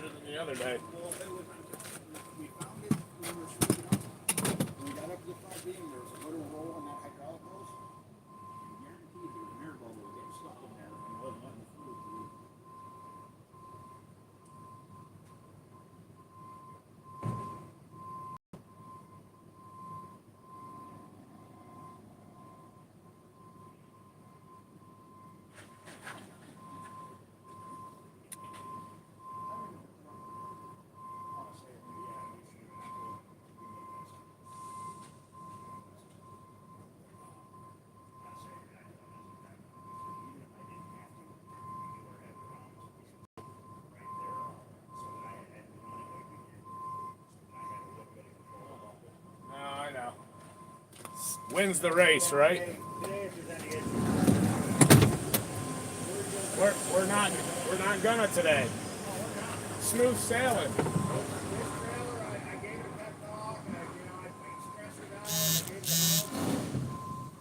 better than the other day. Well, we found it when we were sweeping up. When we got up to the front beam, there was a little roll on that hydraulic hose. I guarantee you the mirror bubble was getting stuck in there and wasn't letting the fluid through. I know. Wins the race, right? We're not gonna today. Smooth sailing.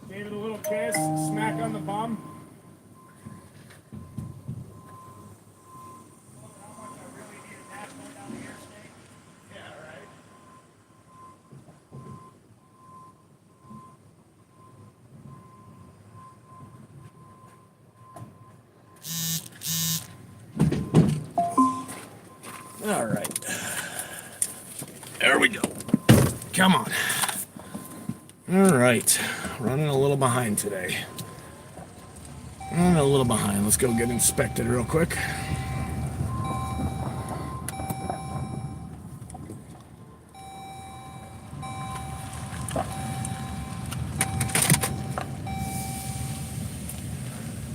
Gave it a little kiss, smack on the bum. All right. There we go. Come on. All right. Running a little behind today. Running a little behind. Let's go get inspected real quick.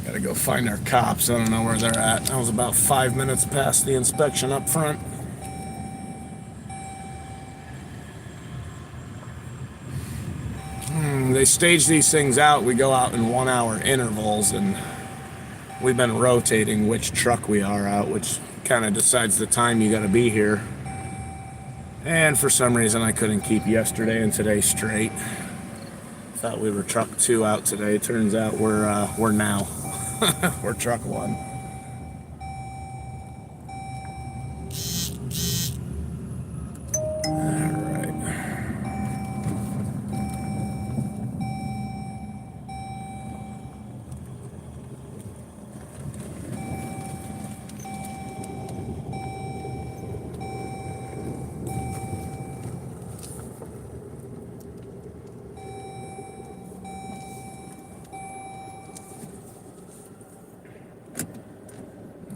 Gotta go find our cops. I don't know where they're at. I was about 5 minutes past the inspection up front. They stage these things out. We go out in 1 hour intervals, and we've been rotating which truck we are out, which kind of decides the time you gotta be here. And for some reason I couldn't keep yesterday and today straight. Thought we were truck 2 out today. Turns out we're now. We're truck 1.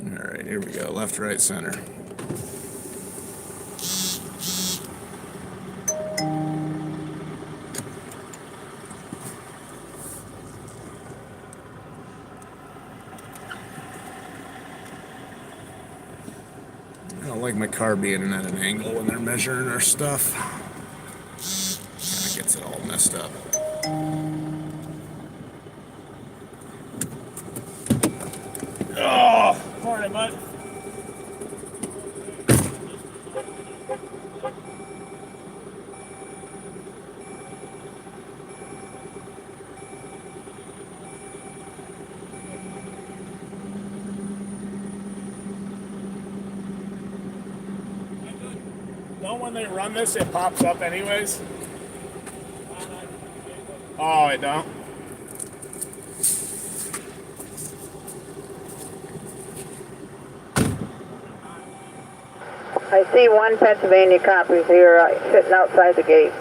Alright, here we go. Left, right, center. I don't like my car being at an angle when they're measuring our stuff. Kind of gets it all messed up. Oh, morning, bud. Don't when they run this, it pops up anyways? Oh, it don't? I see one Pennsylvania cop who's here sitting outside the gate.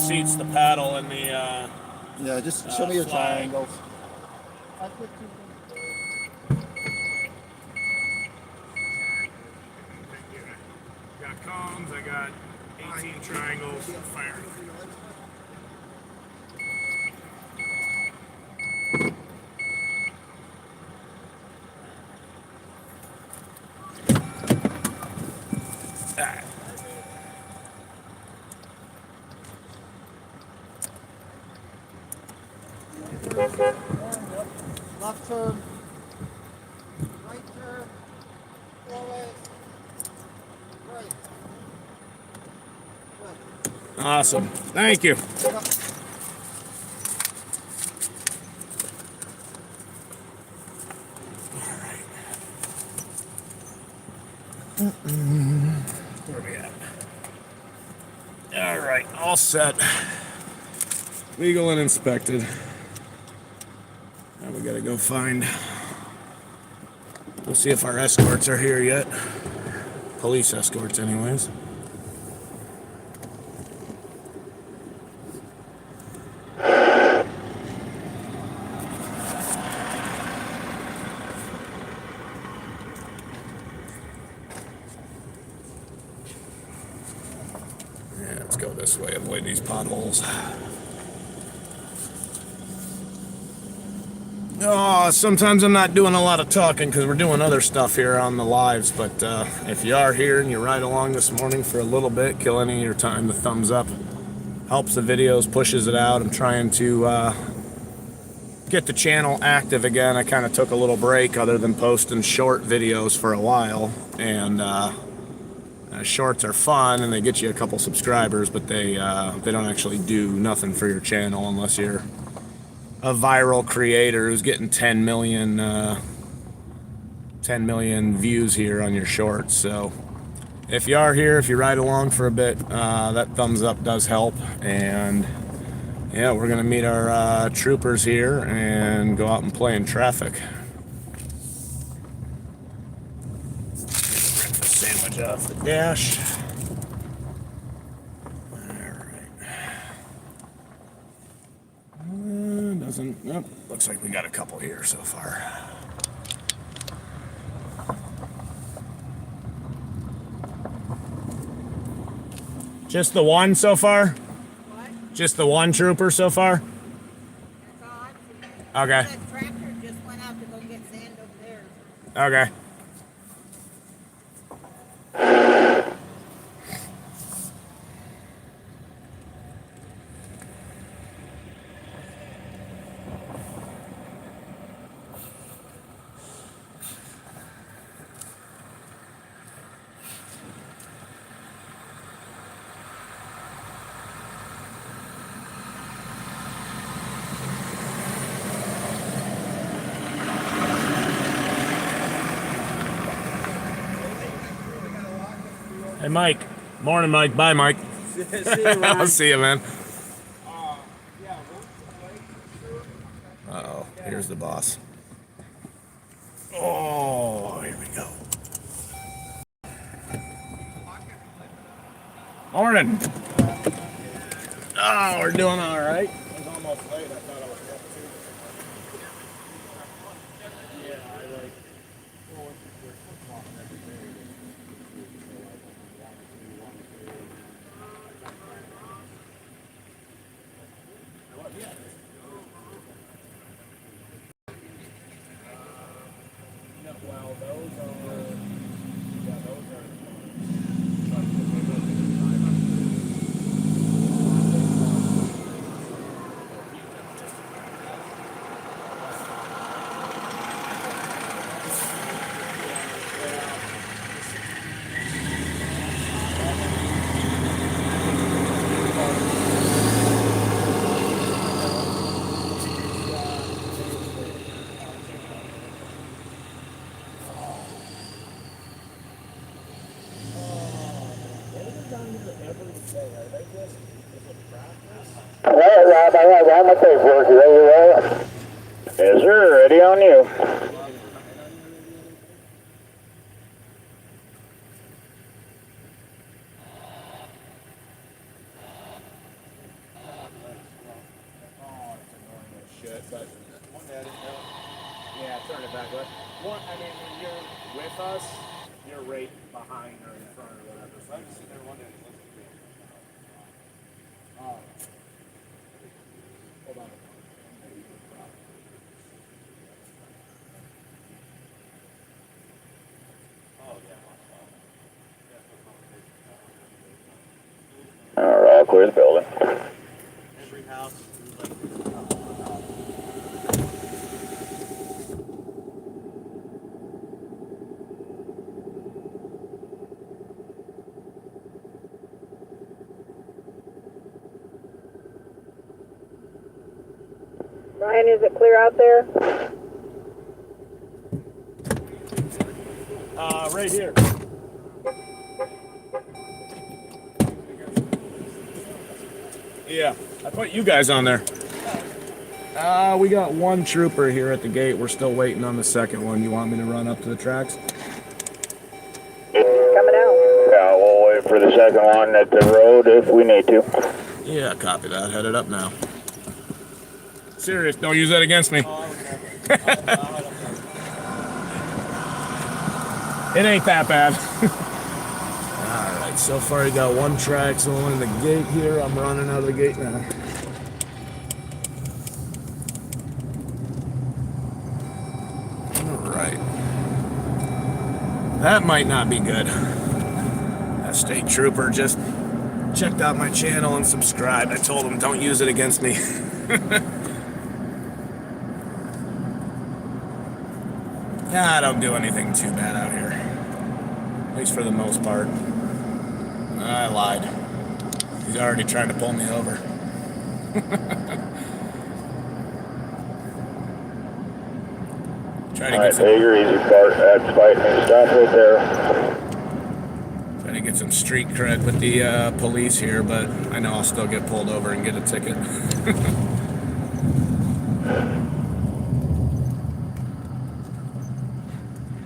seats, the paddle, and the Yeah, just show me your flag. triangles. Got cones, I got 18 triangles, fire. Alright. Left turn. Right turn. Forward. Right. Good. Awesome. Thank you. Yep. Where are we at? Alright, all set. Legal and inspected. Now we gotta go find. We'll see if our escorts are here yet. Police escorts, anyways. Yeah, let's go this way, avoid these potholes. Oh, sometimes I'm not doing a lot of talking because we're doing other stuff here on the lives, but if you are here and you ride along this morning for a little bit, kill any of your time. The thumbs up helps the videos, pushes it out. I'm trying to get the channel active again. I kind of took a little break other than posting short videos for a while, and shorts are fun and they get you a couple subscribers, but they don't actually do nothing for your channel unless you're a viral creator who's getting 10 million views here on your shorts. So if you are here, if you ride along for a bit, that thumbs up does help. And yeah, we're gonna meet our troopers here and go out and play in traffic. Rip the sandwich off the dash. Doesn't. Nope. Looks like we got a couple here so far. Just the one so far? What? Just the one trooper so far? That's all I've seen. Okay. That tractor just went out to go get sand over there. Okay. Hey, Mike. Morning, Mike. Bye, Mike. I'll see you, man. Uh-oh. Here's the boss. Oh, here we go. Morning. Oh, we're doing all right. I was almost late. I thought I was Rob, I have all my paperwork. You ready to roll? Yes, sir. Ready on you. shit, but One that is yeah, turn it back. One, I mean, when you're with us, you're right behind or in front or whatever. So I just sit there wondering. Oh, hold on. All right, clear the building. every house. Ryan, is it clear out there? Right here. Yeah, I put you guys on there. We got one trooper here at the gate. We're still waiting on the second one. You want me to run up to the tracks? Coming out. Yeah, we'll wait for the second one at the road if we need to. Yeah, copy that. Headed up now. Serious, don't use that against me. It ain't that bad. Alright, so far you got one track, so in the gate here. I'm running out of the gate now. Alright. That might not be good. That state trooper just checked out my channel and subscribed. I told him don't use it against me. Nah, I don't do anything too bad out here. At least for the most part. I lied. He's already trying to pull me over. Try to All get right, some, take your easy part. That's fighting. Stop right there. try to get some street cred with the police here, but I know I'll still get pulled over and get a ticket.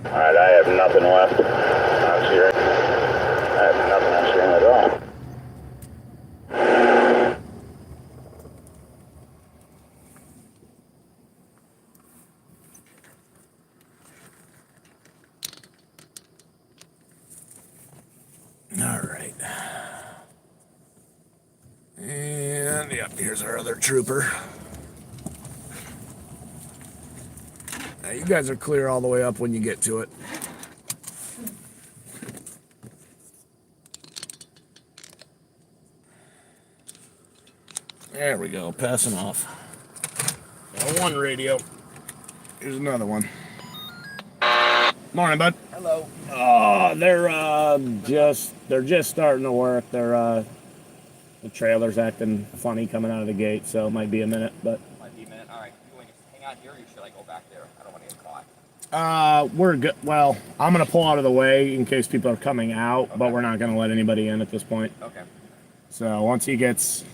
All right, I have nothing left on steering. I have nothing on steering at all. All right. And yep, here's our other trooper. Now you guys are clear all the way up when you get to it. There we go, passing off. Got one radio. Here's another one. Morning, bud. Hello. Oh, they're just starting to work. The trailer's acting funny coming out of the gate, so it might be a minute, but Might be a minute. All right. You want to hang out here, or you should go back there? I don't want to get caught. we're good. Well, I'm gonna pull out of the way in case people are coming out, but we're not gonna let anybody in at this point. Okay. So once he gets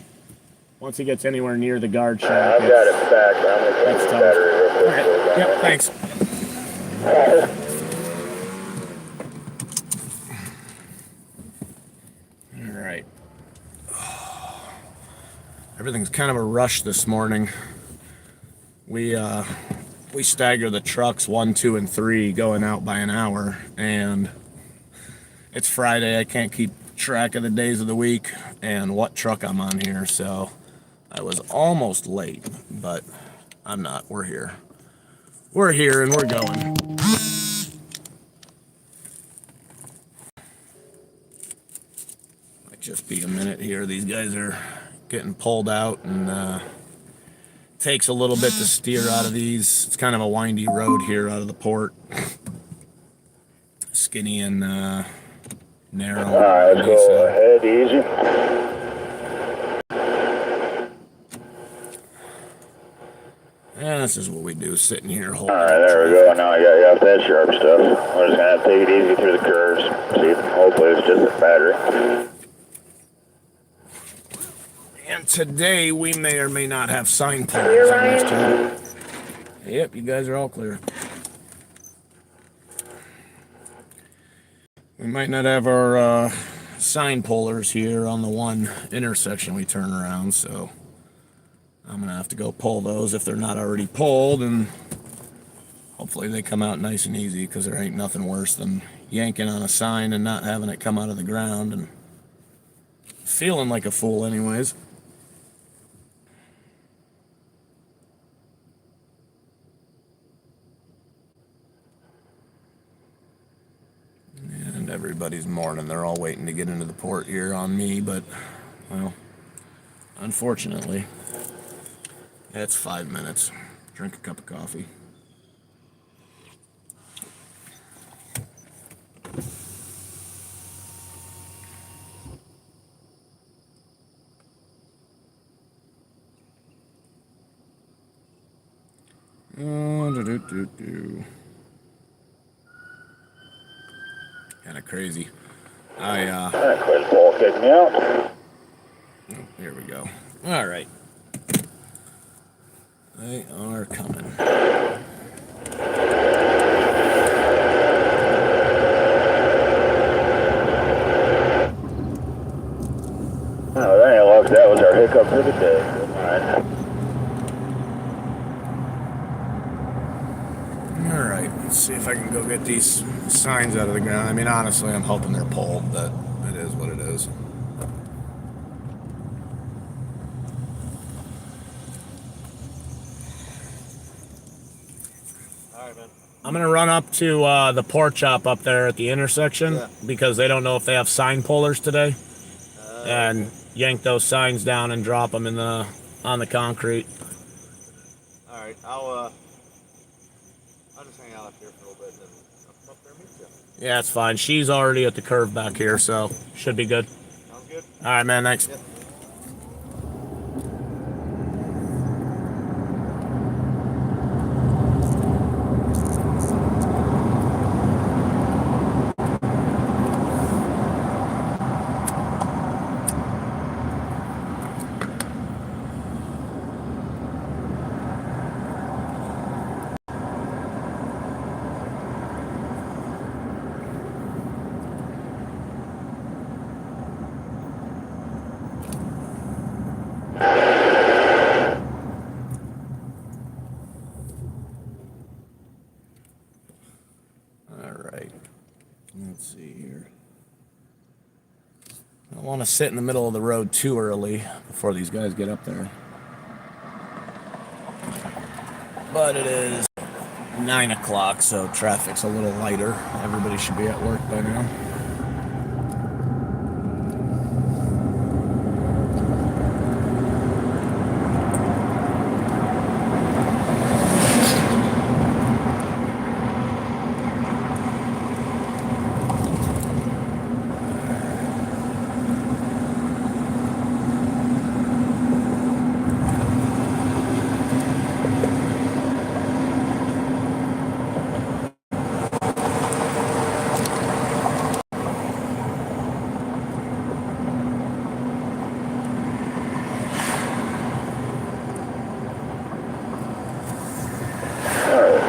anywhere near the guard shack, I've got it back. I'm going to that's change the tough. battery real quick. Okay. Yep. Thanks. All right. Everything's kind of a rush this morning. We stagger the trucks 1, 2, and 3 going out by an hour, and it's Friday. I can't keep track of the days of the week and what truck I'm on here, so I was almost late, but I'm not. We're here. We're here and we're going. Might just be a minute here. These guys are getting pulled out, and takes a little bit to steer out of these. It's kind of a windy road here out of the port. Skinny and narrow. All right, let's go ahead easy. And this is what we do, sitting here holding. All right, there we go. Now I got you off that sharp stuff. We're just going to take it easy through the curves. See, hopefully it's just a battery. And today we may or may not have sign pullers on this channel. Yep, you guys are all clear. We might not have our sign pullers here on the one intersection we turn around, so I'm gonna have to go pull those if they're not already pulled, and hopefully they come out nice and easy, because there ain't nothing worse than yanking on a sign and not having it come out of the ground and feeling like a fool anyways. And everybody's mourning. They're all waiting to get into the port here on me, but, well, unfortunately, it's 5 minutes. Drink a cup of coffee. Kind of crazy. Quit ball kicking me out. Oh, here we go. All right. They are coming. Oh, that ain't luck. That was our hiccup for the day. Good night. All right. Let's see if I can go get these signs out of the ground. I mean, honestly, I'm hoping they're pulled, but it is what it is. I'm gonna run up to the pork chop up there at the intersection, because they don't know if they have sign pullers today, and yank those signs down and drop them in the on the concrete. All right, I'll just hang out up here for a little bit and then I'll come up there and meet you. Yeah, it's fine. She's already at the curve back here, so should be good. Sounds good. All right, man. Thanks. Yep. All right. Let's see here. I don't want to sit in the middle of the road too early before these guys get up there. But it is 9 o'clock, so traffic's a little lighter. Everybody should be at work by now.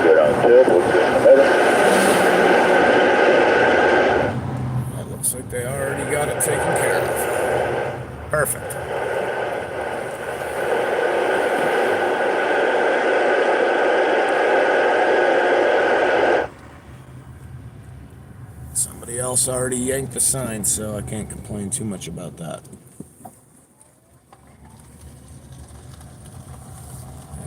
Good on tip. We'll get in the middle. That looks like they already got it taken care of. Perfect. Somebody else already yanked the sign, so I can't complain too much about that.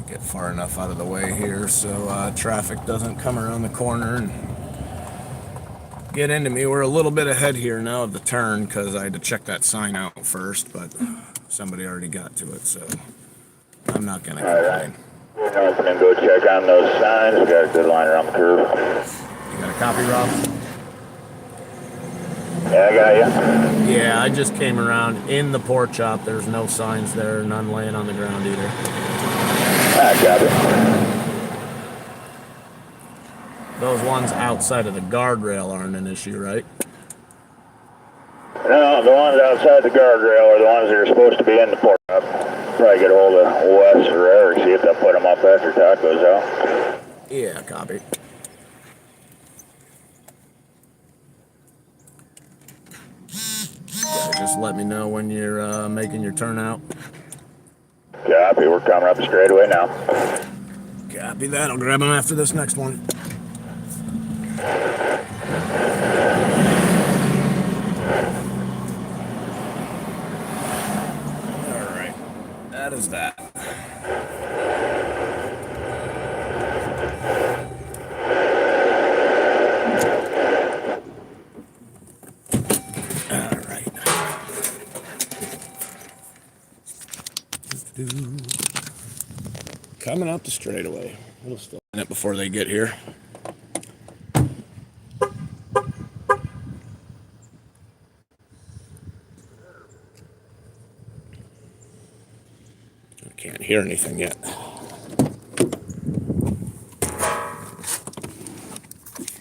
Get far enough out of the way here so traffic doesn't come around the corner and get into me. We're a little bit ahead here now of the turn because I had to check that sign out first, but somebody already got to it, so I'm not going to complain. We're open and go check on those signs. We got a good line around the curve. You got a copy, Rob? Yeah, I got you. Yeah, I just came around in the pork chop. There's no signs there, none laying on the ground either. I got it. Those ones outside of the guardrail aren't an issue, right? No, the ones outside the guardrail are the ones that are supposed to be in the port up. Probably get a hold of Wes or Eric, see if they'll put them up after Taco's out. Yeah, copy. Yeah, just let me know when you're making your turnout. Copy, we're coming up the straightaway now. Copy that. I'll grab him after this next one. All right. That is that. All right. Coming up the straightaway. It'll still a minute before they get here. I can't hear anything yet.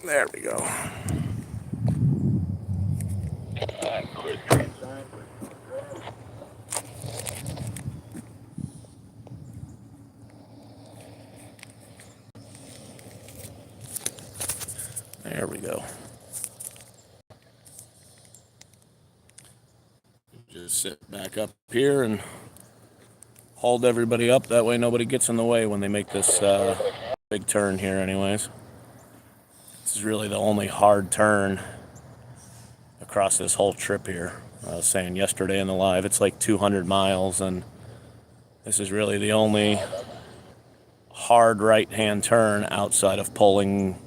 There we go. There we go. Just sit back up here and hold everybody up. That way nobody gets in the way when they make this big turn here anyways. This is really the only hard turn across this whole trip here. I was saying yesterday in the live, it's like 200 miles, and this is really the only hard right-hand turn outside of pulling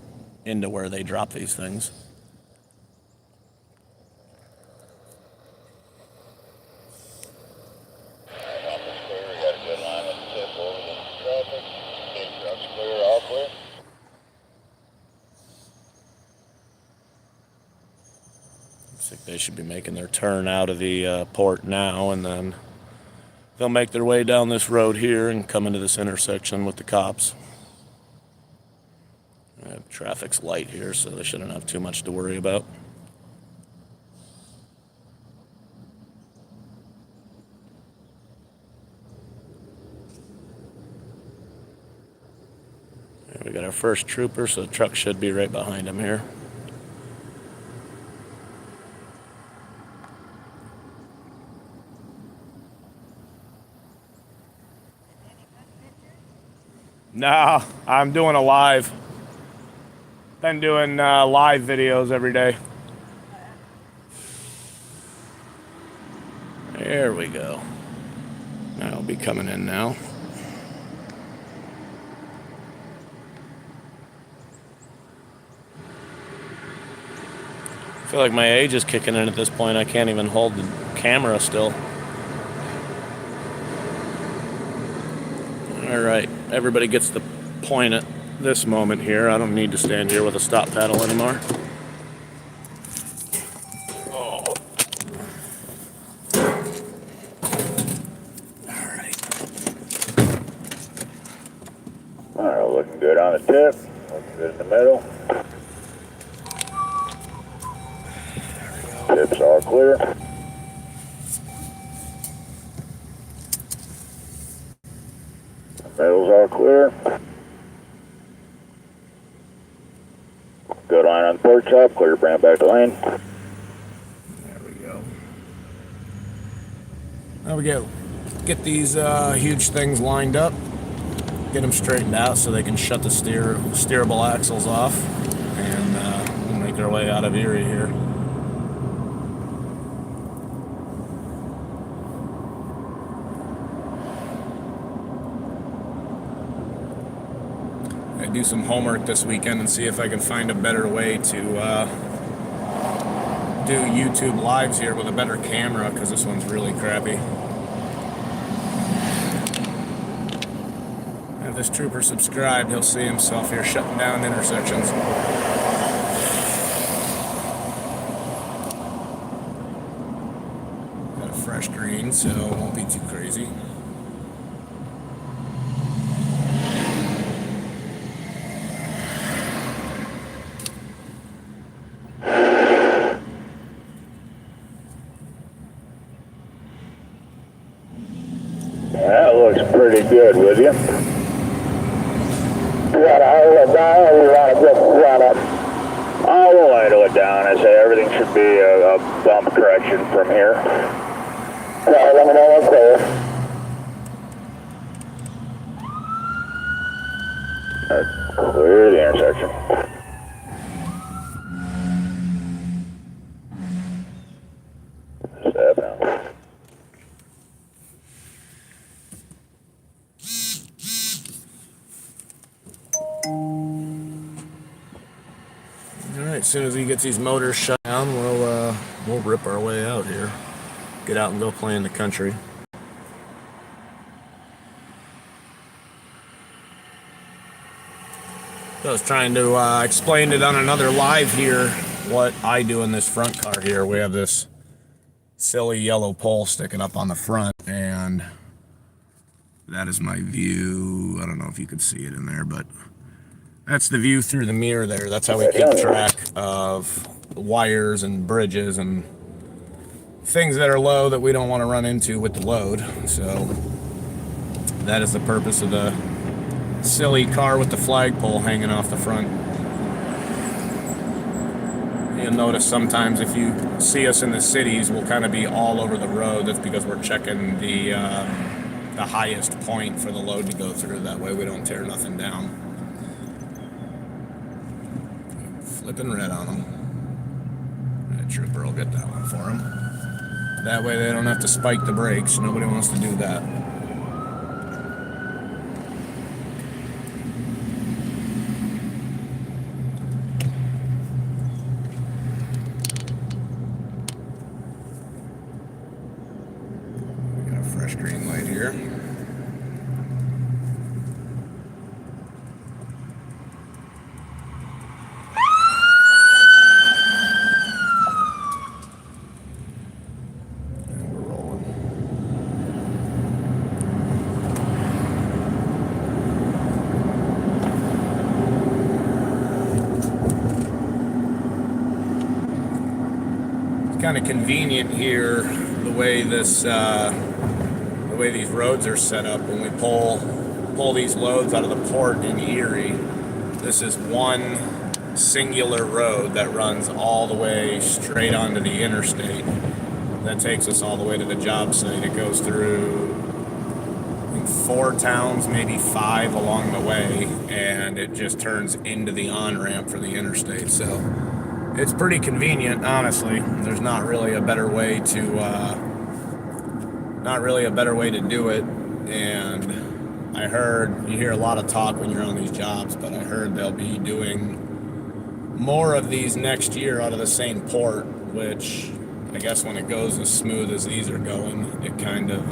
into where they drop these things. Looks like they should be making their turn out of the port now, and then they'll make their way down this road here and come into this intersection with the cops. Traffic's light here, so they shouldn't have too much to worry about. There we got our first trooper, so the truck should be right behind him here. No, I'm doing a live. Been doing live videos every day. There we go. That'll be coming in now. I feel like my age is kicking in at this point. I can't even hold the camera still. All right, everybody gets the point at this moment here. I don't need to stand here with a stop paddle anymore. Oh. All right. All right, looking good on the tip. Looking good in the middle. Tips all clear. Middle's all clear. Good line on the port top, clear to bring it back to lane. There we go. There we go. Get these huge things lined up. Get them straightened out so they can shut the steerable axles off. And we'll make our way out of Erie here. Do some homework this weekend and see if I can find a better way to do YouTube lives here with a better camera, because this one's really crappy. If this trooper subscribed, he'll see himself here shutting down intersections. Got a fresh green, so it won't be too crazy. That looks pretty good with you. You want to idle it down, or you want to just run up? Oh, we'll idle it down. I say everything should be a bump correction from here. Yeah, let me know what's there. Clear the intersection. Step out. All right, as soon as he gets these motors shut down, we'll rip our way out here. Get out and go play in the country. So I was trying to explain it on another live here what I do in this front car here. We have this silly yellow pole sticking up on the front, and that is my view. I don't know if you can see it in there, but that's the view through the mirror there. That's how we keep track of wires and bridges and things that are low that we don't want to run into with the load. So that is the purpose of the silly car with the flagpole hanging off the front. You'll notice sometimes if you see us in the cities, we'll kind of be all over the road. That's because we're checking the highest point for the load to go through. That way we don't tear nothing down. Flipping red on them. That trooper will get that one for him. That way they don't have to spike the brakes. Nobody wants to do that. We got a fresh green light here. Kind of convenient here the way these roads are set up. When we pull these loads out of the port in Erie, this is one singular road that runs all the way straight onto the interstate. That takes us all the way to the job site. It goes through, I think, 4 towns, maybe 5 along the way, and it just turns into the on-ramp for the interstate. So it's pretty convenient, honestly. There's not really a better way to do it. And I heard, you hear a lot of talk when you're on these jobs, but I heard they'll be doing more of these next year out of the same port, which I guess when it goes as smooth as these are going, it kind of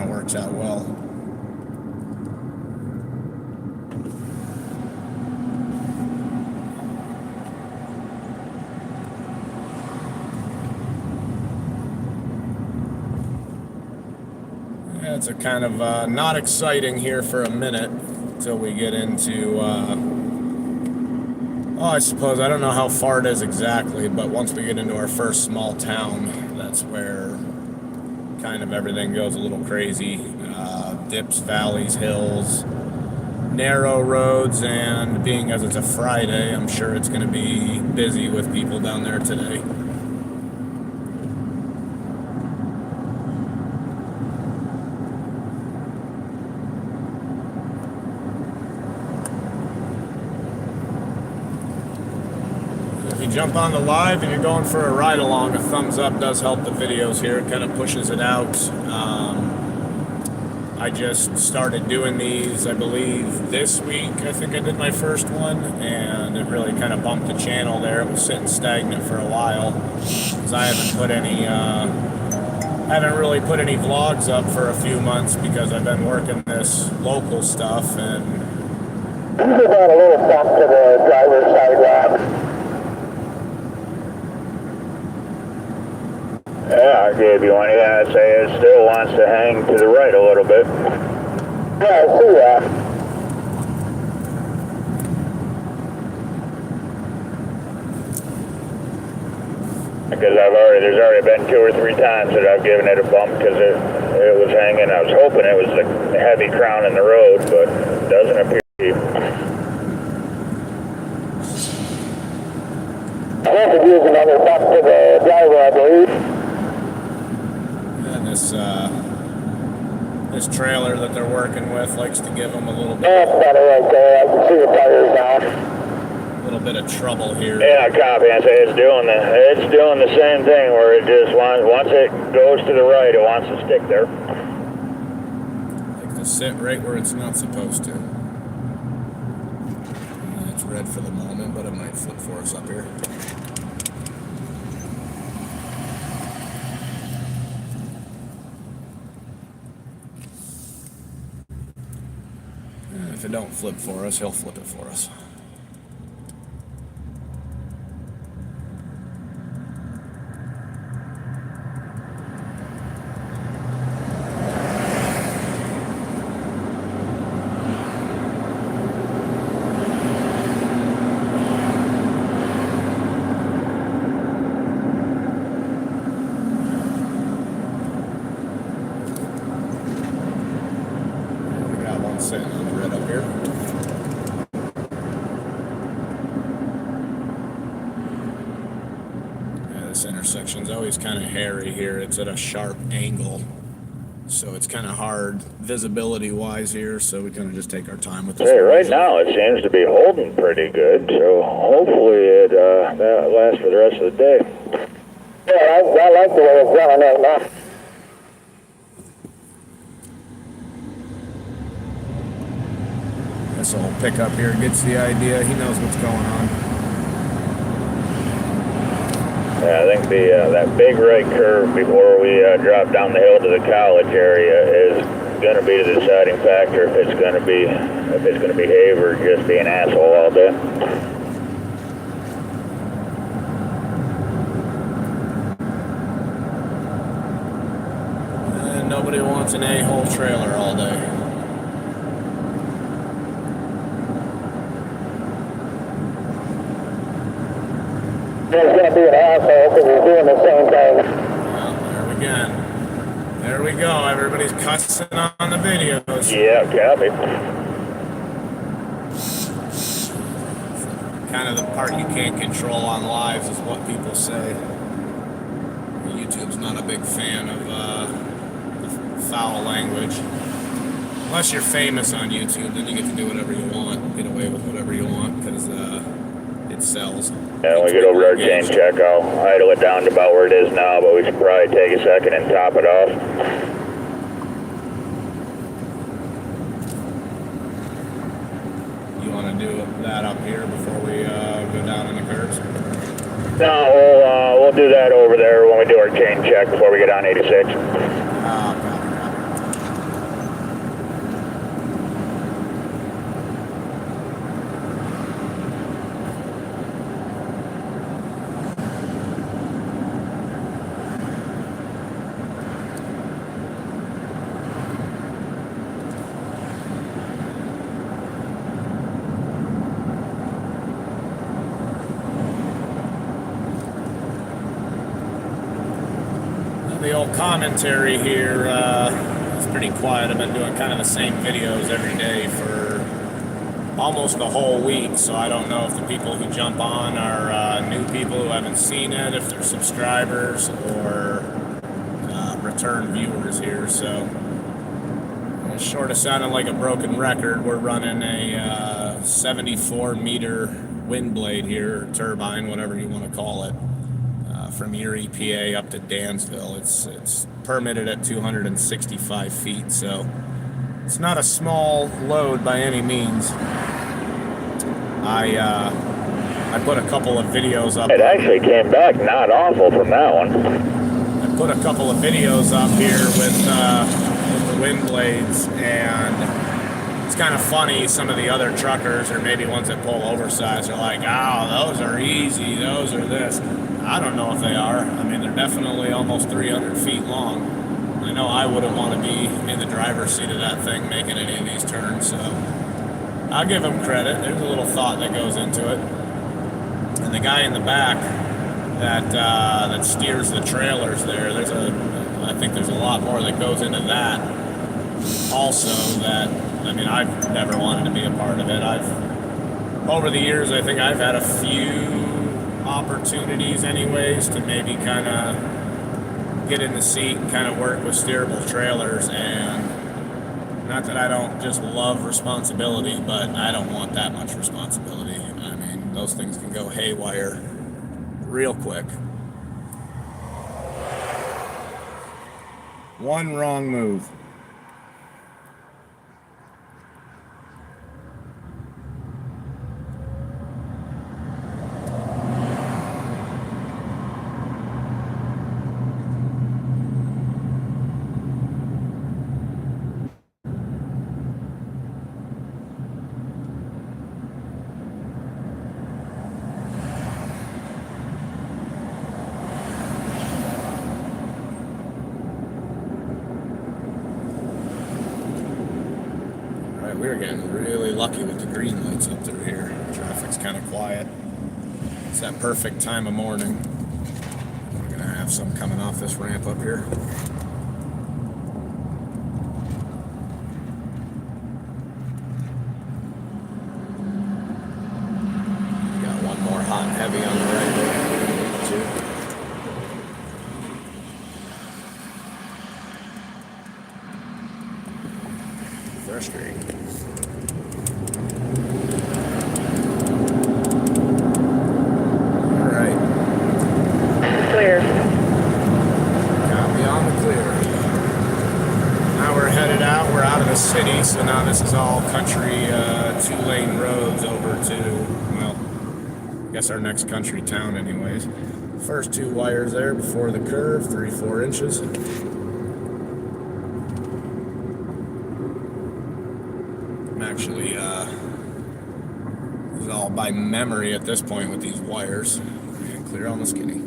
works out well. It's a kind of not exciting here for a minute until we get into, I suppose, I don't know how far it is exactly, but once we get into our first small town, that's where kind of everything goes a little crazy. Dips, valleys, hills, narrow roads, and being as it's a Friday, I'm sure it's going to be busy with people down there today. Jump on the live and you're going for a ride along, a thumbs up does help the videos here. It kind of pushes it out. I just started doing these, I believe, this week. I think I did my first one, and it really kind of bumped the channel there. It was sitting stagnant for a while because I haven't really put any vlogs up for a few months because I've been working this local stuff. And you just got a little bump to the driver's sidewalk. Yeah, I gave you one. Yeah, I'd say it still wants to hang to the right a little bit. Yeah, I see that. Because there's already been 2 or 3 times that I've given it a bump because it was hanging. I was hoping it was the heavy crown in the road, but it doesn't appear to be. I could use another bump to the driver, I believe. this trailer that they're we're working with likes to give them a little That's bit, better right there. I can see the tires now. of trouble here. Yeah, copy. I say it's doing the same thing where it just once it goes to the right, it wants to stick there. Like to sit right where it's not supposed to. It's red for the moment, but it might flip for us up here. If it don't flip for us, he'll flip it for us. We got one sitting on the red up here. This intersection's always kind of hairy here. It's at a sharp angle, so it's kind of hard visibility wise here, so we kind of just take our time with this. Hey, right now it seems to be holding pretty good, so hopefully that lasts for the rest of the day. Yeah, I like the way it's going right now. This old pickup here gets the idea. He knows what's going on. Yeah, I think that big right curve before we drop down the hill to the college area is going to be the deciding factor if it's going to behave or just be an asshole all day. And nobody wants an a-hole trailer all day. He's going to be an asshole because he's doing the same thing. Well, there we go. Everybody's cussing on the videos. Yeah, copy. Kind of the part you can't control on lives is what people say. YouTube's not a big fan of foul language. Unless you're famous on YouTube, then you get to do whatever you want, get away with whatever you want, because it sells. Yeah, when we get over our chain check, I'll idle it down to about where it is now, but we should probably take a second and top it off. You want to do that up here before we go down in the curves? No, we'll do that over there when we do our chain check before we get on 86. The old commentary here is pretty quiet. I've been doing kind of the same videos every day for almost the whole week, so I don't know if the people who jump on are new people who haven't seen it, if they're subscribers or return viewers here. So short of sounding like a broken record, we're running a 74 meter wind blade here, or turbine, whatever you want to call it. From Erie, PA up to Dansville. It's permitted at 265 feet, so it's not a small load by any means. I put a couple of videos up. It actually came back not awful from that one. I put a couple of videos up here with the wind blades, and it's kind of funny. Some of the other truckers, or maybe ones that pull oversized, are like, "Oh, those are easy. Those are this." I don't know if they are. I mean, they're definitely almost 300 feet long. I know I wouldn't want to be in the driver's seat of that thing making any of these turns, so I'll give them credit. There's a little thought that goes into it. And the guy in the back that steers the trailers there, I think there's a lot more that goes into that also that, I mean, I've never wanted to be a part of it. Over the years, I think I've had a few opportunities anyways to maybe kind of get in the seat and kind of work with steerable trailers, and Not that I don't just love responsibility, but I don't want that much responsibility. I mean, those things can go haywire real quick. One wrong move. We were getting really lucky with the green lights up through here. Traffic's kind of quiet. It's that perfect time of morning. We're gonna have some coming off this ramp up here. We got one more hot and heavy on the right there. Frustrating. Clear. Copy on the clear. Now we're headed out. We're out of the city, so now this is all country, 2-lane roads over to, well, I guess our next country town anyways. First 2 wires there before the curve, 3-4 inches. I'm actually, this is all by memory at this point with these wires. And clear on the skinny.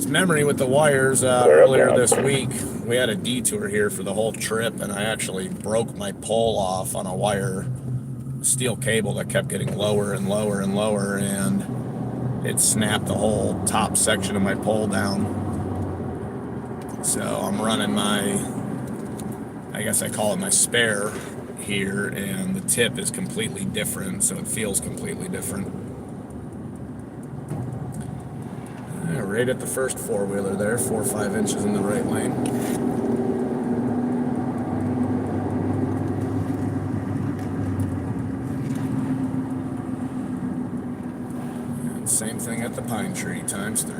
Memory with the wires. Earlier this week we had a detour here for the whole trip, and I actually broke my pole off on a wire steel cable that kept getting lower and lower and lower, and it snapped the whole top section of my pole down. So I'm running my, I guess I call it my spare here, and the tip is completely different, so it feels completely different. Right at the first 4-wheeler there, 4 or 5 inches in the right lane. And same thing at the pine tree, times 3.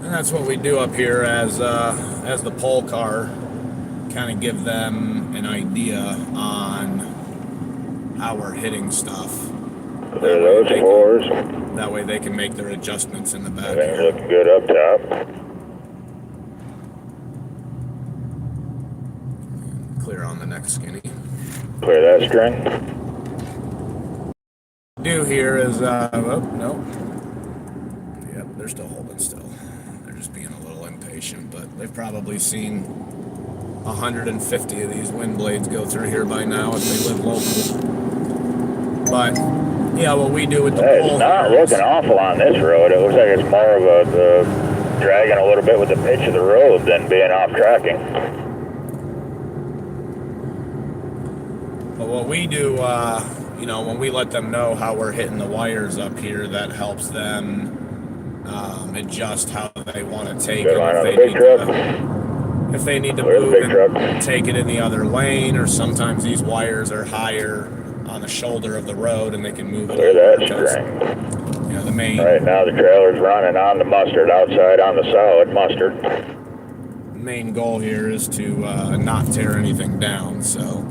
And that's what we do up here as the pole car, kind of give them an idea on how we're hitting stuff. There are those 4s. That way they can make their adjustments in the back. Everything's looking good up top. Clear on the next skinny. Clear that string. Do here is, oh, no. Yep, they're still holding still. They're just being a little impatient, but they've probably seen 150 of these wind blades go through here by now if they live local. But yeah, what we do with the pole. It's not looking awful on this road. It looks like it's more of a dragging a little bit with the pitch of the road than being off tracking. But what we do, you know, when we let them know how we're hitting the wires up here, that helps them adjust how they want to take Good it. line on the big truck. If they need to Clear the move big and truck. take it in the other lane, or sometimes these wires are higher on the shoulder of the road and they can move it. Clear that string. You know, the main Right now the trailer's running on the mustard, outside on the solid mustard. main goal here is to not tear anything down, so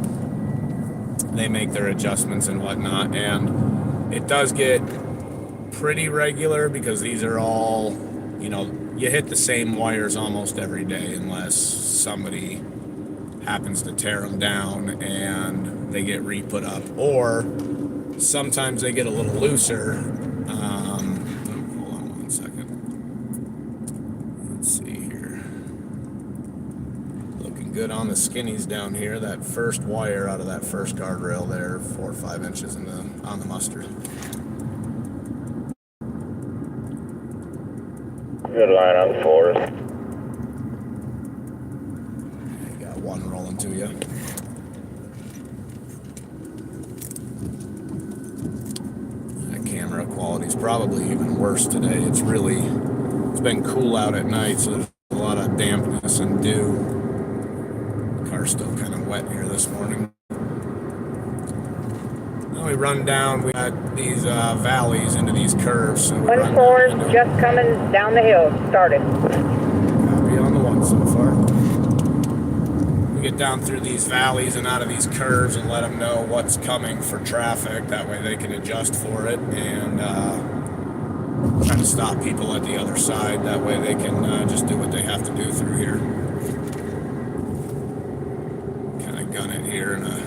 they make their adjustments and whatnot. And it does get pretty regular because these are all, you know, you hit the same wires almost every day unless somebody happens to tear them down and they get re-put up, or sometimes they get a little looser. Hold on one second. Let's see here. Looking good on the skinnies down here. That first wire out of that first guardrail there, 4 or 5 inches in on the mustard. Good line on the 4s. You got one rolling to you. That camera quality's probably even worse today. It's been cool out at night, so there's a lot of damp business and do. The car's still kind of wet here this morning. Then we run down, we got these valleys into these curves. So we run 1-4's into just coming down the hill. Started. Copy on the one so far. We get down through these valleys and out of these curves and let them know what's coming for traffic. That way they can adjust for it and try to stop people at the other side. That way they can just do what they have to do through here. Kind of gun it here in a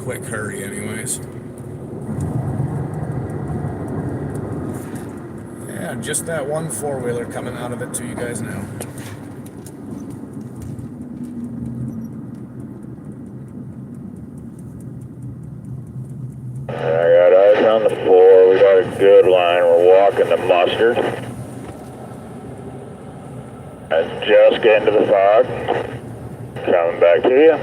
quick hurry anyways. Yeah, just that one four-wheeler coming out of it to you guys now. I got eyes on the 4. We got a good line. We're walking the mustard. And just getting to the fog. Coming back to you.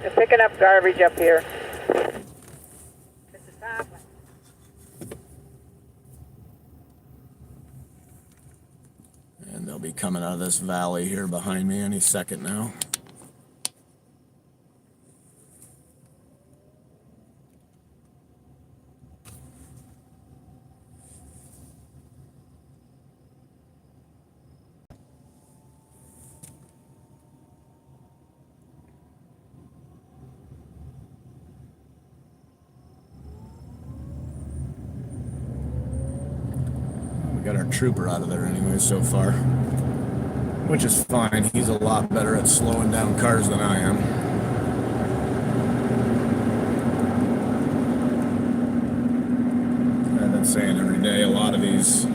They're picking up garbage up here. This is happening. And they'll be coming out of this valley here behind me any second now. Got our trooper out of there anyway so far, which is fine. He's a lot better at slowing down cars than I am. I've been saying every day, a lot of these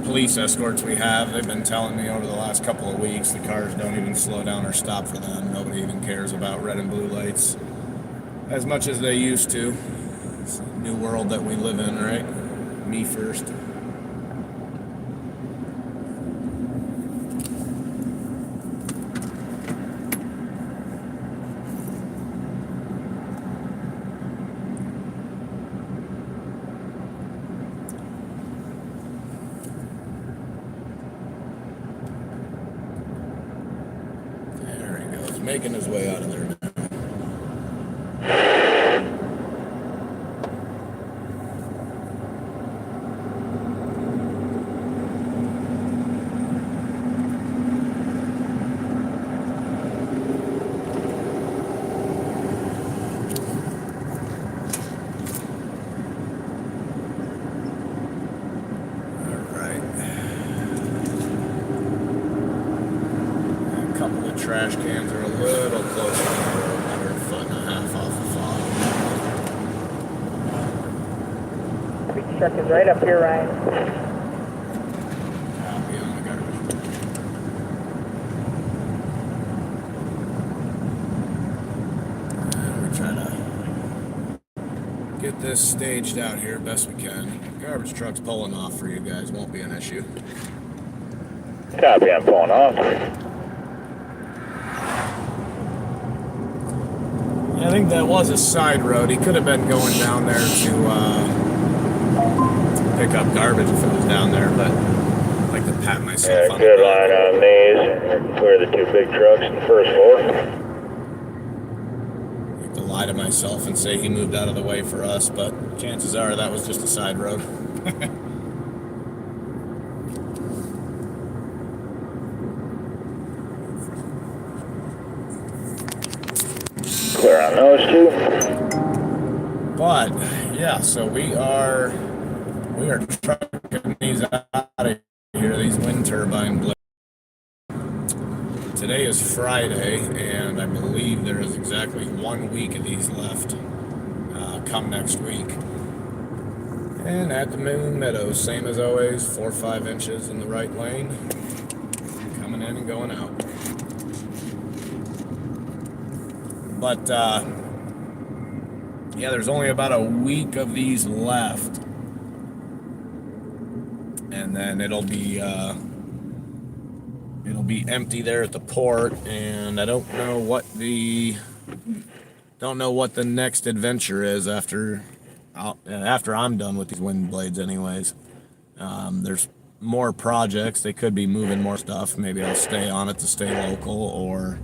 police escorts we have, they've been telling me over the last couple of weeks the cars don't even slow down or stop for them. Nobody even cares about red and blue lights as much as they used to. It's a new world that we live in, right? Me first. Making his way out of there now. Trash cans are a little closer to the road, about a foot and a half off the fog. Big truck is right up here, Ryan. Copy on the garbage. And we try to get this staged out here best we can. Garbage truck's pulling off for you guys, won't be an issue. Copy, I'm pulling off. I think that was a side road. He could have been going down there to pick up garbage if it was down there, but I like to pat myself Yeah, on good the line on these. Clear the 2 big trucks in the first floor. I like to lie to myself and say he moved out of the way for us, but chances are that was just a side road. Clear on those 2. But yeah, so we are trucking these out of here, these wind turbine blades. Today is Friday, and I believe there is exactly 1 week of these left. Come next week. And at the Moon Meadows, same as always, 4 or 5 inches in the right lane, coming in and going out. But yeah, there's only about a week of these left, and then it'll be empty there at the port. And I don't know what the don't know what the next adventure is after I'm done with these wind blades anyways. There's more projects. They could be moving more stuff. Maybe I'll stay on it to stay local, or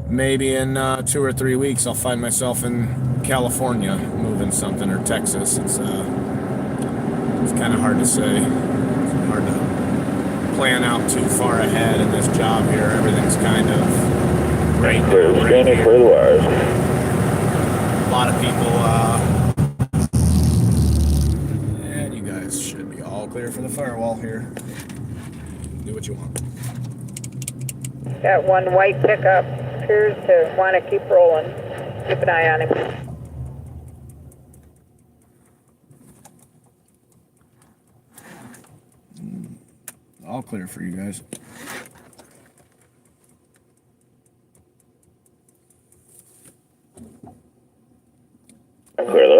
maybe in 2 or 3 weeks I'll find myself in California moving something, or Texas. It's kind of hard to say. It's hard to plan out too far ahead in this job here. Everything's kind of right now. Scanning for the wires. A lot of people, and you guys should be all clear for the firewall here. Do what you want. Got one white pickup. Appears to want to keep rolling. Keep an eye on him. All clear for you guys. Clear the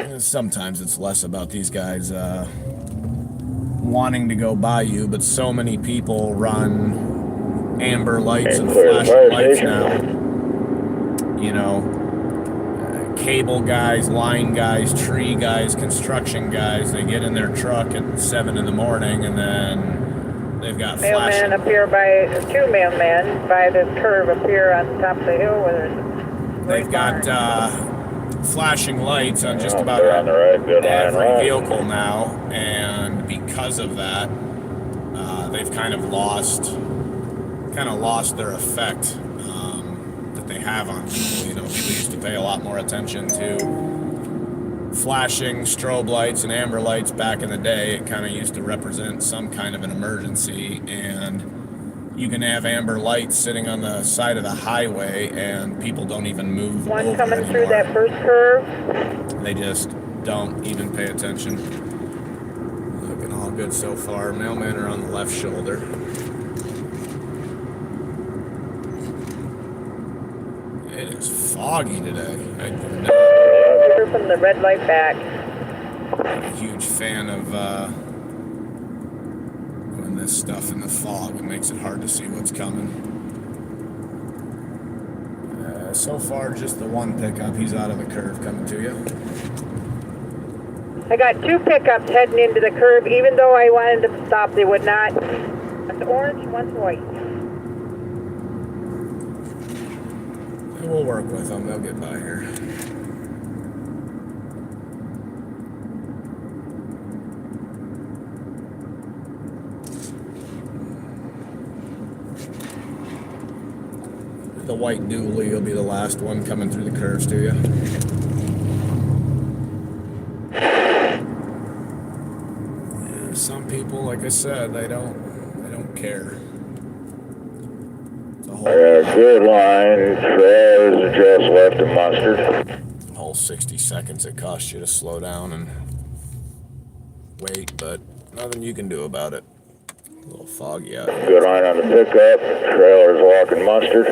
lights. Sometimes it's less about these guys wanting to go by you, but so many people run amber lights and flashing lights now. You know, cable guys, line guys, tree guys, construction guys, they get in their truck at 7 in the morning and then they've got flashing. Mailman up here by, two mailmen by this curve up here on top of the hill where there's They've got flashing lights on just about on the right. Good line, every right. vehicle now, and because of that, they've kind of lost their effect that they have on people. You know, people used to pay a lot more attention to flashing strobe lights and amber lights back in the day. It kind of used to represent some kind of an emergency, and you can have amber lights sitting on the side of the highway and people don't even move one over coming anymore. through that first curve. They just don't even pay attention. Looking all good so far. Mailmen are on the left shoulder. It is foggy today. I'm From the red light back. a huge fan of doing this stuff in the fog. It makes it hard to see what's coming. So far, just the one pickup. He's out of the curve coming to you. I got two pickups heading into the curve. Even though I wanted them to stop, they would not. One's orange, one's white. We'll work with them. They'll get by here. The white dually will be the last one coming through the curves to you. Yeah, some people, like I said, they don't care. It's a I got a good line. Trails just left of mustard. whole 60 seconds it costs you to slow down and wait, but nothing you can do about it. A little foggy out here. Good line on the pickup. Trailer's walking mustard.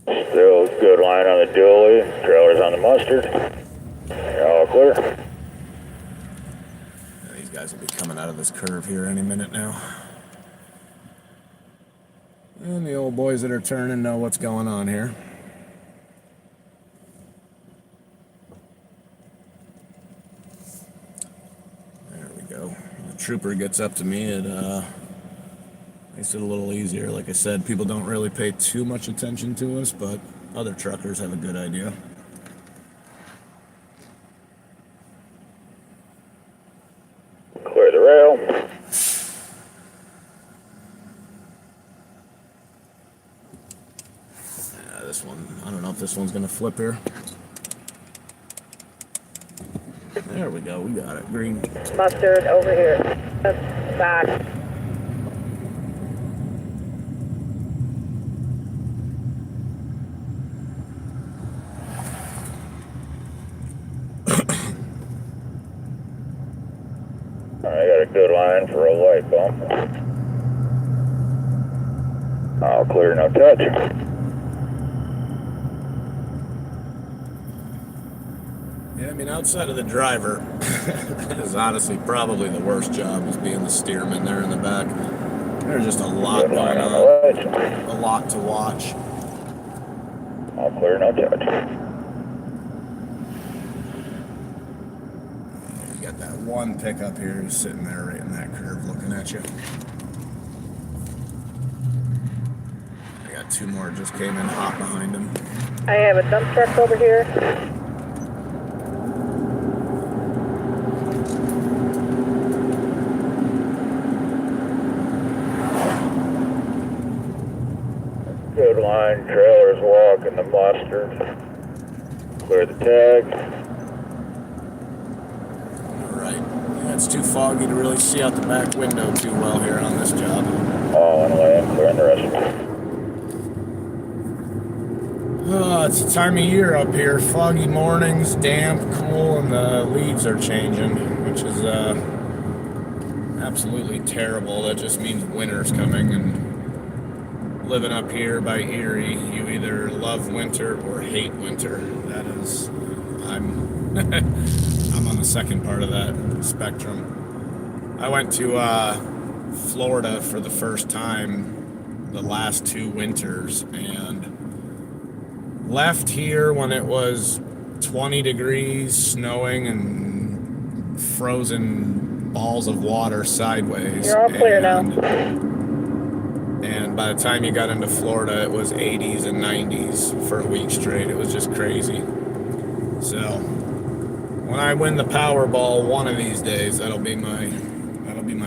Still good line on the dually. Trailer's on the mustard. All clear. These guys will be coming out of this curve here any minute now. And the old boys that are turning know what's going on here. There we go. The trooper gets up to me. It makes it a little easier. Like I said, people don't really pay too much attention to us, but other truckers have a good idea. Clear the rail. This one, I don't know if this one's gonna flip here. There we go, we got it. Green. Mustard over here. Back. I got a good line for a white bump. All clear, no touch. Yeah, I mean, outside of the driver, that is honestly probably the worst job, is being the steerman there in the back. There's just a lot Good going line on the on, wedge. a lot to watch. All clear, no touch. You got that one pickup here who's sitting there right in that curve looking at you. I got two more just came in hot behind him. I have a dump truck over here. Good line, trailers walking the mustard. Clear the tag. Alright. Yeah, it's too foggy to really see out the back window too well here on this job. All in lane, clearing the rest. Oh, it's the time of year up here. Foggy mornings, damp, cool, and the leaves are changing, which is absolutely terrible. That just means winter's coming, and living up here by Erie, you either love winter or hate winter. That is, I'm I'm on the second part of that spectrum. I went to Florida for the first time the last 2 winters and left here when it was 20 degrees, snowing, and frozen balls of water sideways. You're all clear now. And by the time you got into Florida, it was 80s and 90s for a week straight. It was just crazy. So when I win the Powerball one of these days, that'll be my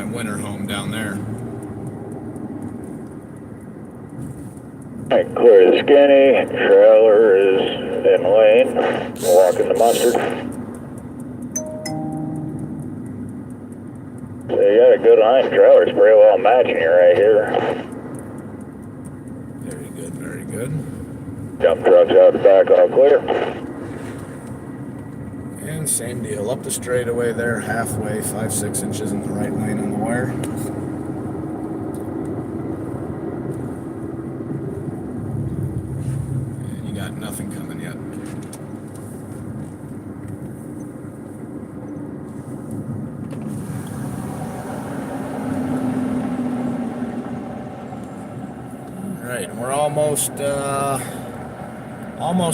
winter home down there. Alright, clear the skinny. Trailer is in lane. Walking the mustard. So you got a good line. Trailer's pretty well matching you right here. Very good, very good. Dump trucks out the back, all clear. And same deal, up the straightaway there, halfway, 5-6 inches in the right lane on the wire. And you got nothing coming yet. All right, we're almost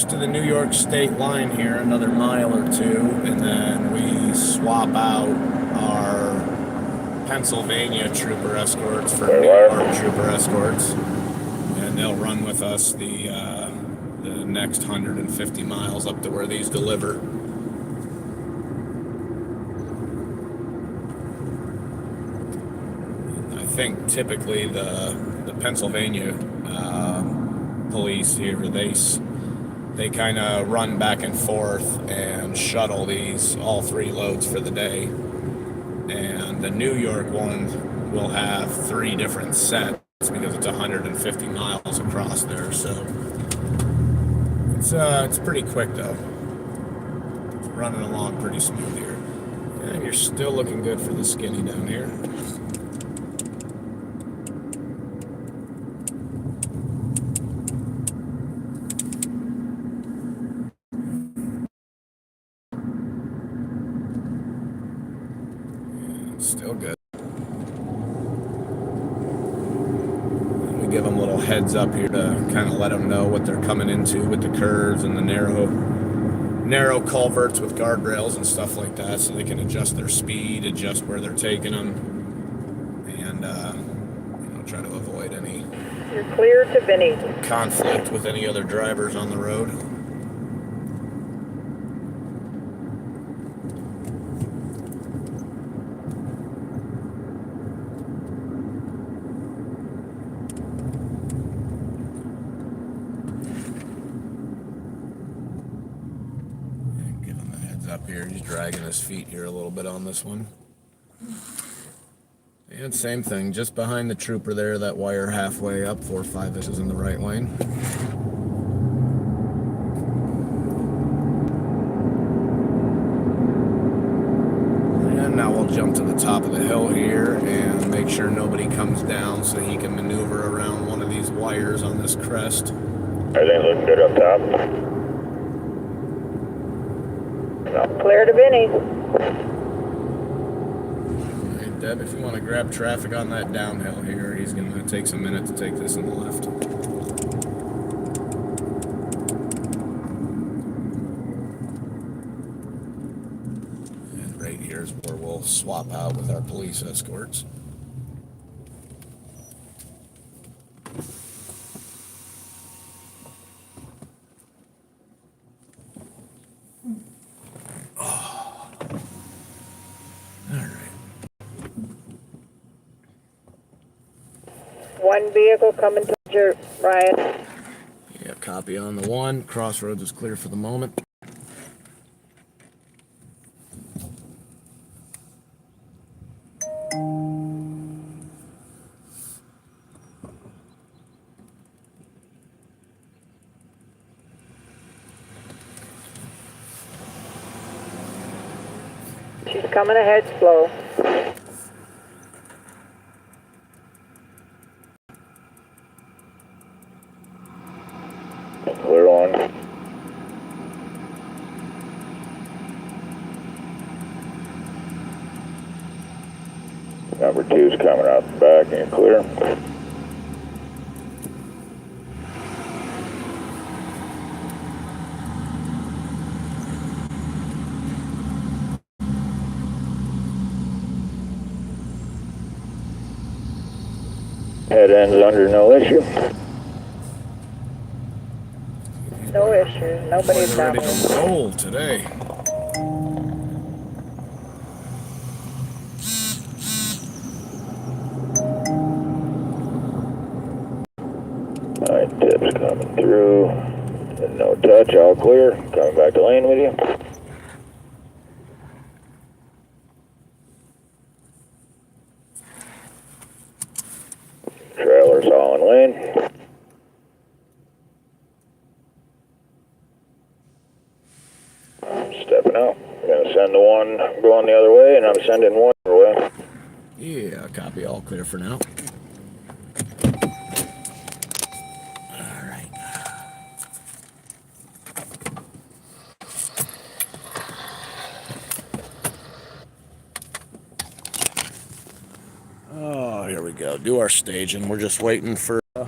to the New York state line here, another mile or two, and then we swap out our Pennsylvania trooper escorts for New York trooper escorts, and they'll run with us the next 150 miles up to where these deliver. I think typically the Pennsylvania police here, they kind of run back and forth and shuttle these all 3 loads for the day. And the New York one will have 3 different sets because it's 150 miles across there. So it's pretty quick though. It's running along pretty smooth here. And you're still looking good for the skinny down here. Still good. We give them little heads up here to kind of let them know what they're coming into with the curves and the narrow culverts with guardrails and stuff like that, so they can adjust their speed, adjust where they're taking them, and try to avoid any You're clear to Vinny. conflict with any other drivers on the road. Up here, he's dragging his feet here a little bit on this one. And same thing, just behind the trooper there, that wire halfway up, 4 or 5 inches in the right lane. And now we'll jump to the top of the hill here and make sure nobody comes down so he can maneuver around one of these wires on this crest. Everything's looking good up top. Clear to Vinny. Deb, if you want to grab traffic on that downhill here, he's going to take some minute to take this in the left. And right here is where we'll swap out with our police escorts. One vehicle coming to your Ryan. Yeah, copy on the one. Crossroads is clear for the moment. She's coming ahead slow. Clear on. Number 2's coming out the back and you're clear. Head end's under no issue. No issues. Nobody's We're down ready there. to roll today. Alright, tips coming through. No touch, all clear. Coming back to lane with you. Trailer's all in lane. Stepping out. I'm gonna send the one going the other way, and I'm sending one your way. Yeah, copy. All clear for now. All right. Oh, here we go. Do our staging. We're just waiting for the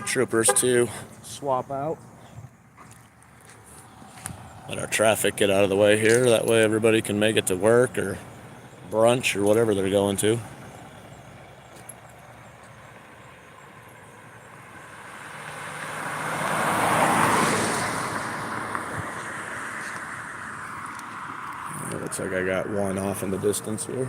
troopers to swap out. Let our traffic get out of the way here. That way everybody can make it to work or brunch or whatever they're going to. Looks like I got one off in the distance here.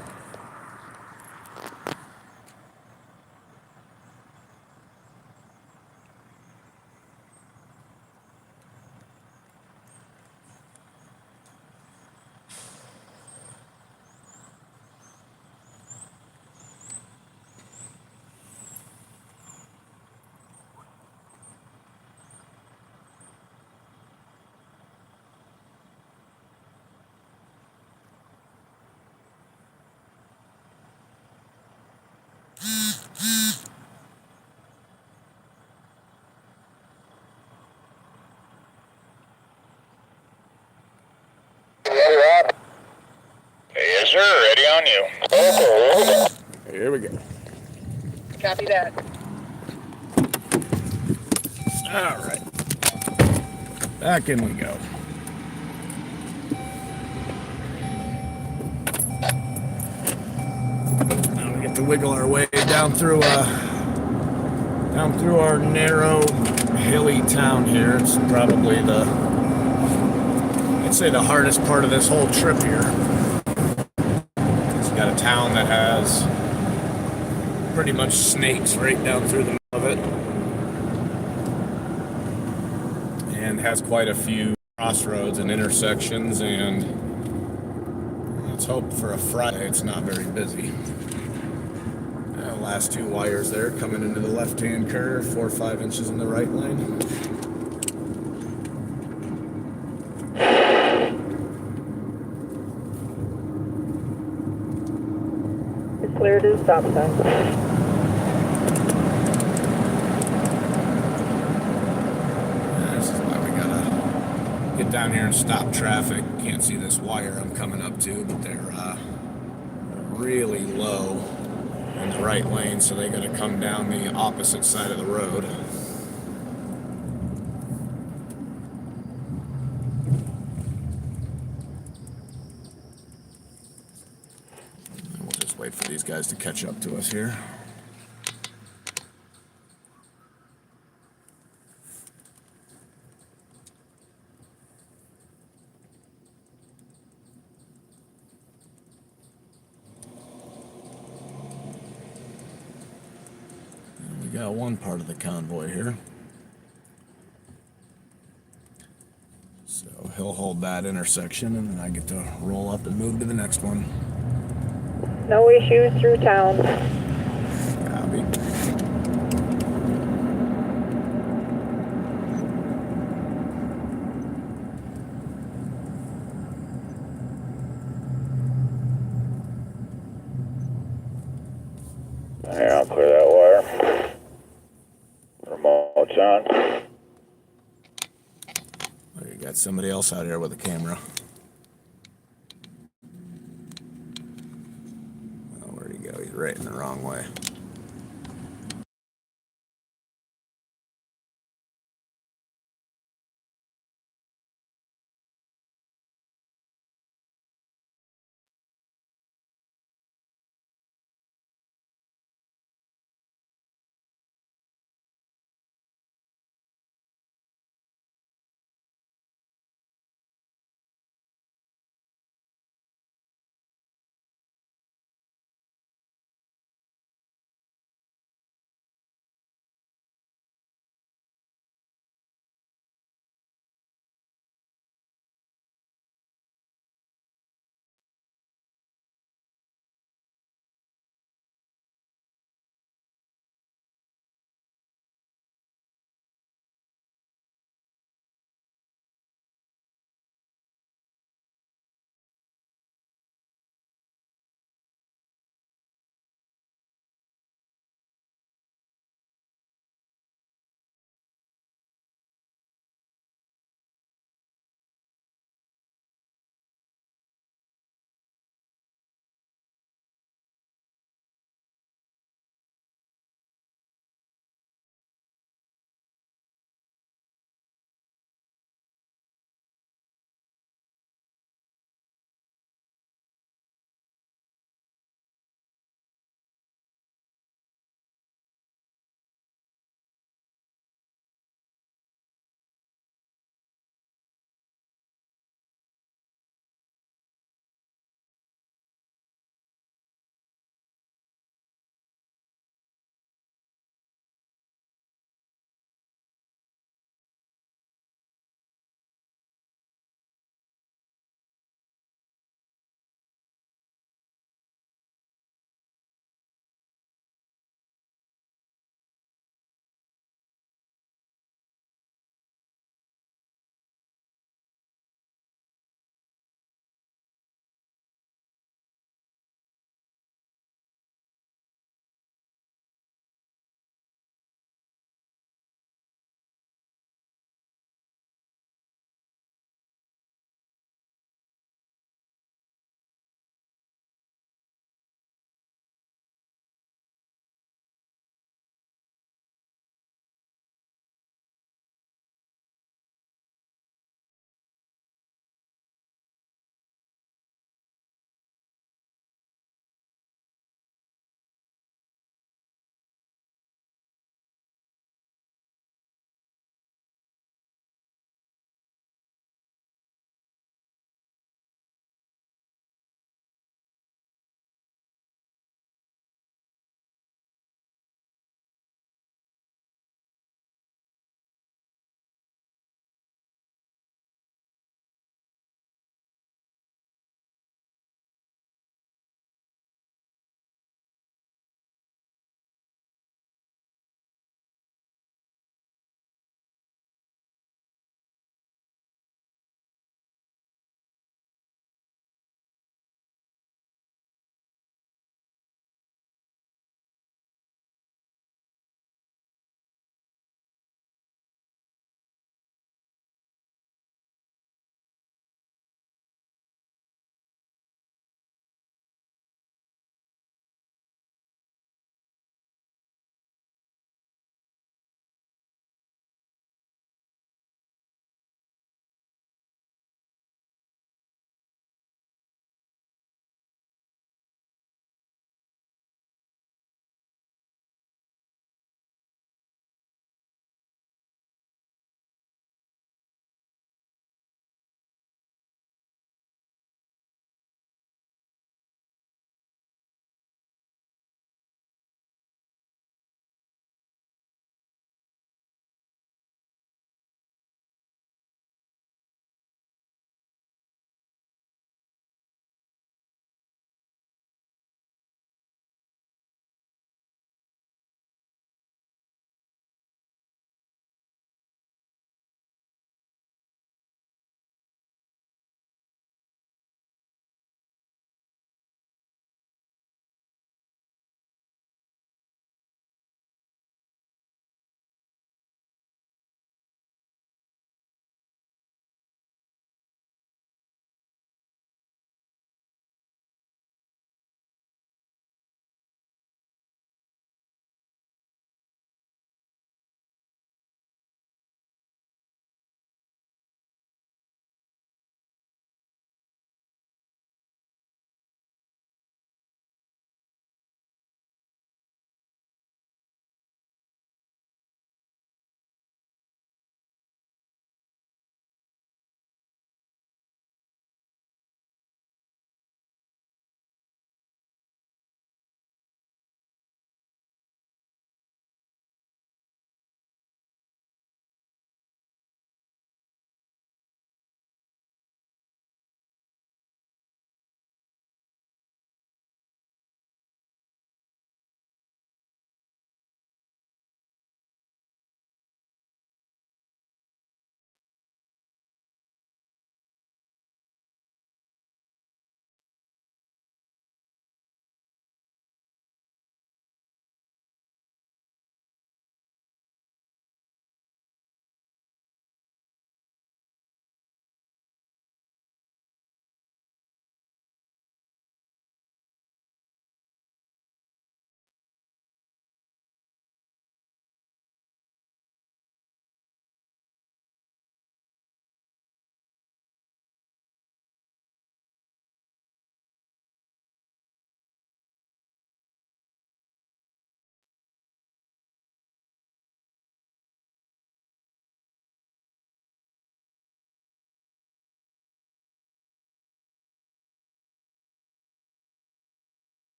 Yes, sir. Ready on you. Here we go. Copy that. All right. Back in we go. Now we get to wiggle our way down through our narrow, hilly town here. It's probably I'd say the hardest part of this whole trip here. It's got a town that has pretty much snakes right down through the middle of it. And has quite a few crossroads and intersections, and let's hope for a Friday it's not very busy. Last two wires there coming into the left-hand curve, 4 or 5 inches in the right lane. It's clear to the stop sign. This is why we gotta get down here and stop traffic. Can't see this wire I'm coming up to, but they're really low in the right lane, so they got to come down the opposite side of the road. And we'll just wait for these guys to catch up to us here. And we got one part of the convoy here. So he'll hold that intersection, and then I get to roll up and move to the next one. No issues through town. Copy. Yeah, I'll clear that wire. Remote's on. Oh, you got somebody else out here with a camera. Oh, where'd he go? He's right in the wrong way.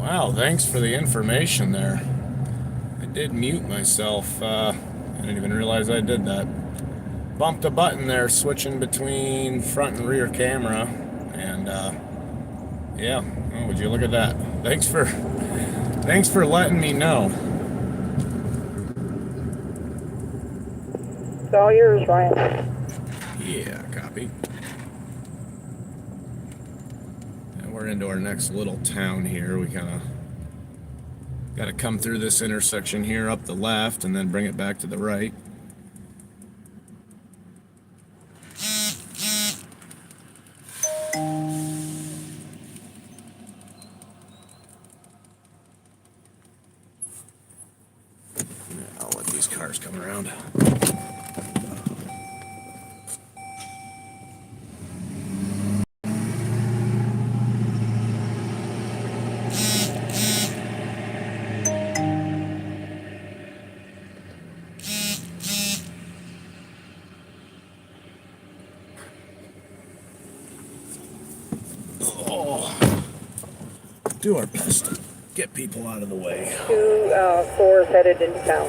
Wow, thanks for the information there. I did mute myself. I didn't even realize I did that. Bumped a button there, switching between front and rear camera, and yeah. Oh, would you look at that? Thanks for letting me know. It's all yours, Ryan. Yeah, copy. And we're into our next little town here. We kind of got to come through this intersection here up the left and then bring it back to the right. I'll let these cars come around. Do our best to get people out of the way. 2-4 headed into town.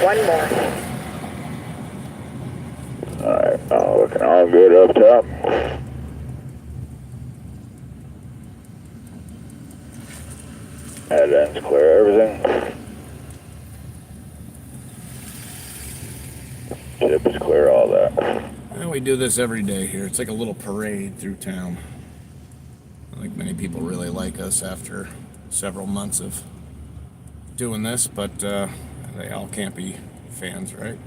One more. Alright, looking all good up top. Head ends clear everything. Ship is clear, all that. And we do this every day here. It's like a little parade through town. I think many people really like us after several months of doing this, but they all can't be fans, right?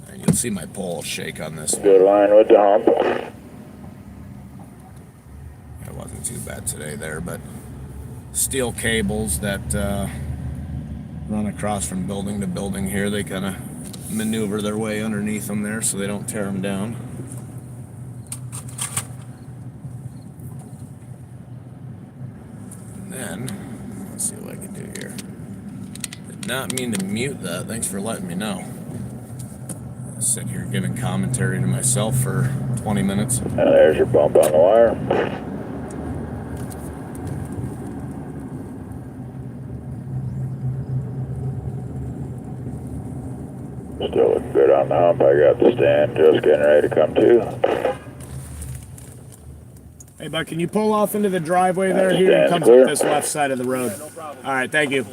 And you'll see my pole shake on this one. Good line with the hump. It wasn't too bad today there, but steel cables that run across from building to building here, they kind of maneuver their way underneath them there so they don't tear them down. And then, let's see what I can do here. Did not mean to mute that. Thanks for letting me know. I'll sit here giving commentary to myself for 20 minutes. And there's your bump on the wire. Still looking good on the hump. I got the stand just getting ready to come to. Hey, bud, can you pull off into the driveway there? Here it comes Clear. up this left side of the road. No problem. All right, thank you.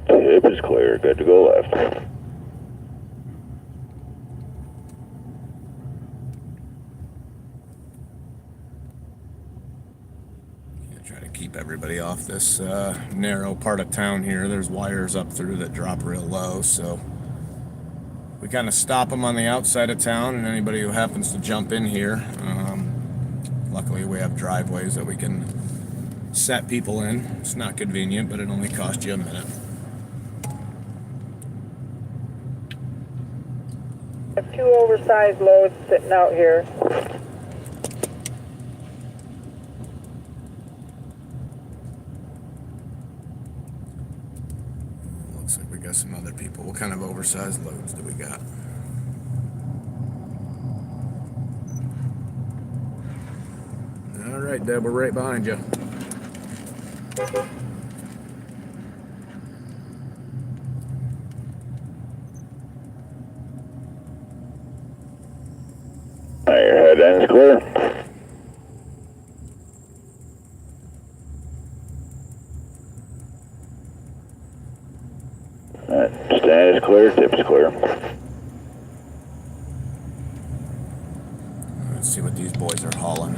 Tip is clear. Good to go left. Try to keep everybody off this narrow part of town here. There's wires up through that drop real low, so we kind of stop them on the outside of town, and anybody who happens to jump in here, luckily we have driveways that we can set people in. It's not convenient, but it only costs you a minute. I have 2 oversized loads sitting out here. Looks like we got some other people. What kind of oversized loads do we got? All right, Deb, we're right behind you. Your head ends clear. Stand is clear, tip is clear. Let's see what these boys are hauling.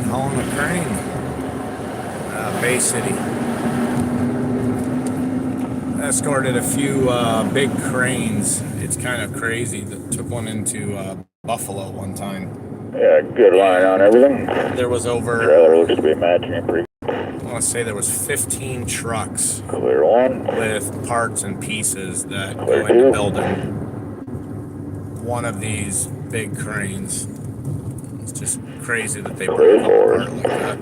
Hauling a crane. Bay City. Escorted a few big cranes. It's kind of crazy. That took one into Buffalo one time. Yeah, good line on everything. There was over, Trailer looks to be matching it pretty. want to say there was 15 trucks Clear one. with parts and pieces that go Clear into two. building one of these big cranes. It's just crazy that they Clear break four. apart like that.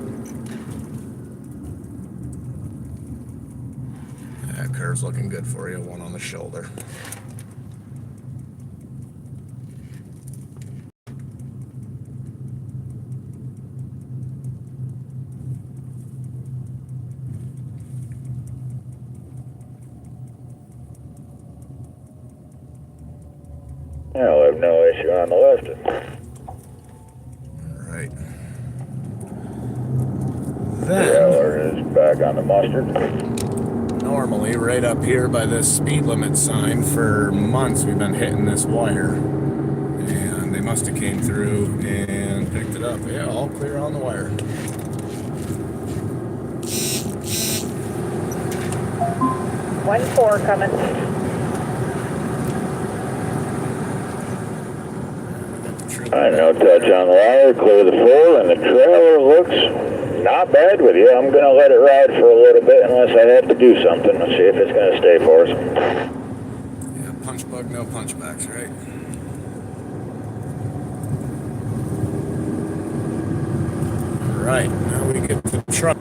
That curve's looking good for you. One on the shoulder. Yeah, I'll have no issue on the left. Right. The Then, trailer is back on the mustard. normally, right up here by this speed limit sign, for months we've been hitting this wire. And they must have came through and picked it up. Yeah, all clear on the wire. 1-4 coming. Alright, no touch on the wire, clear the 4, and the trailer looks not bad with you. I'm gonna let it ride for a little bit unless I have to do something. Let's see if it's gonna stay for us. Yeah, punch bug, no punchbacks, right? Alright, now we get the truck.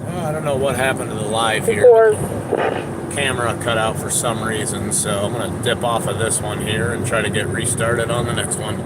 I don't know what happened to the live here. 4. Camera cut out for some reason, so I'm gonna dip off of this one here and try to get restarted on the next one.